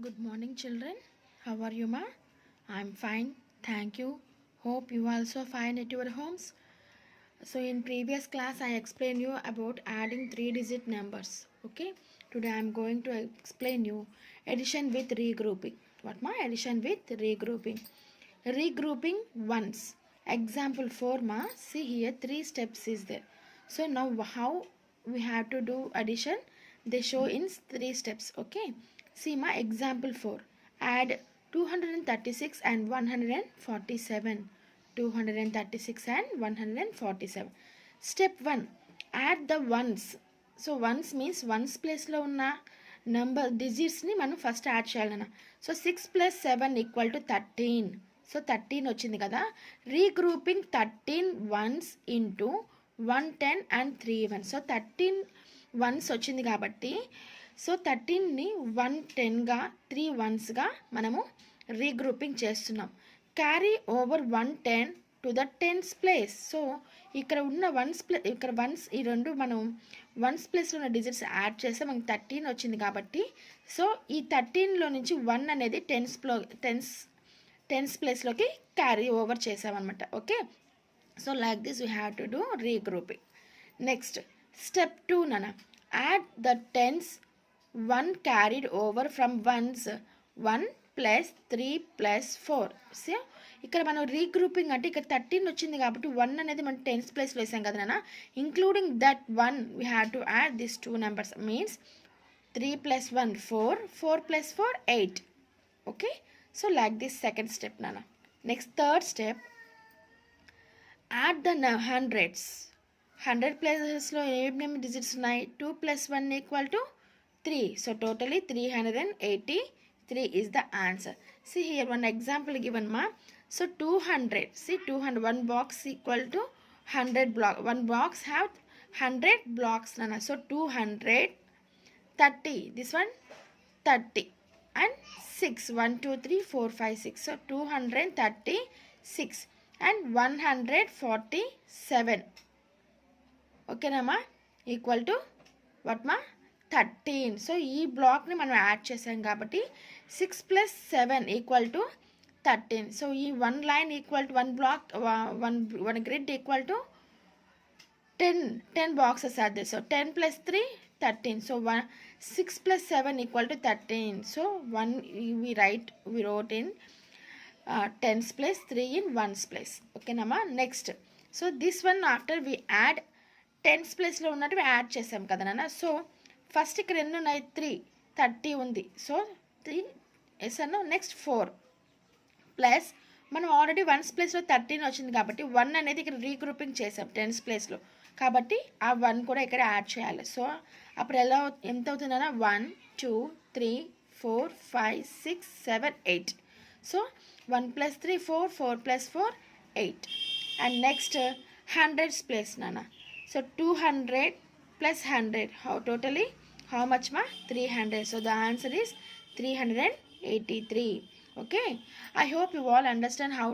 Good morning, children. How are you, ma? I'm fine. Thank you. Hope you also fine at your homes. So in previous class I explained you about adding three-digit numbers. Okay. Today I'm going to explain you addition with regrouping. What ma? Addition with regrouping. Regrouping ones. Example 4 ma. See here 3 steps is there. So now how we have to do addition? They show in 3 steps. Okay. See ma, example 4. Add 236 and 147. 236 and 147. Step 1. Add the ones. So ones means ones place లో ఉన్న number డిజిట్స్ని మనం first add చేయాలన్న. So 6 + 7 = 13. So 13 వచ్చింది కదా. Regrouping 13 once into 110 and 3 ones. So 13 once వచ్చింది కాబట్టి so 13ని 110గా 3 వన్స్గా మనము regrouping చేస్తున్నాం. Carry over 110 to the tens place. So ఇక్కడ ఉన్న ఇక్కడ వన్స్ ఈ రెండు మనం వన్స్ ప్లేస్లో ఉన్న డిజిట్స్ యాడ్ చేస్తే మనకి 13 వచ్చింది కాబట్టి సో ఈ 13లో నుంచి 1 అనేది టెన్స్ ప్లేస్లోకి క్యారీ ఓవర్ చేసామన్నమాట. Okay. So like this we have to do regrouping. Next step 2 నాన్న. Add the tens 1 carried over from ones 1 + 3 + 4. So ఇక్కడ మనం రీగ్రూపింగ్ అంటే ఇక్కడ 13 వచ్చింది కాబట్టి 1 అనేది మనం టెన్స్ ప్లేస్లో వేసాం కదా నాన్న. Including that 1 we have to add this 2 numbers means 3 + 1 4, 4 + 4 8. Okay. So like this second step నాన్న. Next third step add the hundreds. 100 ప్లేసెస్లో ఏమేమి డిజిట్స్ ఉన్నాయి? 2 + 1 = 3. So totally 383 is the answer. See here one example given ma. So 200. See 200. One box equal to 100 block. One box have 100 blocks nana. So 230. This one 30 and 6. 1 2 3 4 5 6. So 236 and 147. Okay na ma? Equal to what ma? 13. So ఈ బ్లాక్ని మనం add చేసాం కాబట్టి 6 + 7 = 13. So ఈ 1 line equal to 1 block 1 grid equal to 10 boxes are there. So 10 + 3 13. So 6 + 7 = 13. So we wrote in tens place 3 in ones place. ఓకేనమ్మా. Next so this one after we add tens ప్లేస్లో ఉన్నట్టు add చేసాం కదా నాన్న. So first ఇక్కడ ఎన్ని ఉన్నాయి? 3 30 ఉంది. సో 3 ఎస్ అన్న. నెక్స్ట్ 4 ప్లస్ మనం ఆల్రెడీ వన్స్ ప్లేస్లో 13 వచ్చింది కాబట్టి 1 అనేది ఇక్కడ రీగ్రూపింగ్ చేసాం టెన్స్ ప్లేస్లో కాబట్టి ఆ 1 కూడా ఇక్కడ యాడ్ చేయాలి. సో అప్పుడు ఎంత అవుతుందన్న? 1 2 3 4 5 6 7 8. So 1 + 3 4, 4 + 4 8. And next hundreds place నాన్న. So 200 + 100 how much ma? 300. So the answer is 383. Okay. I hope you all understand how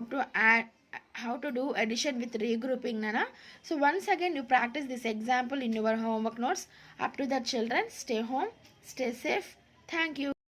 to do addition with regrouping nana. So once again you practice this example in your homework notes. Up to that children, stay home, stay safe. Thank you.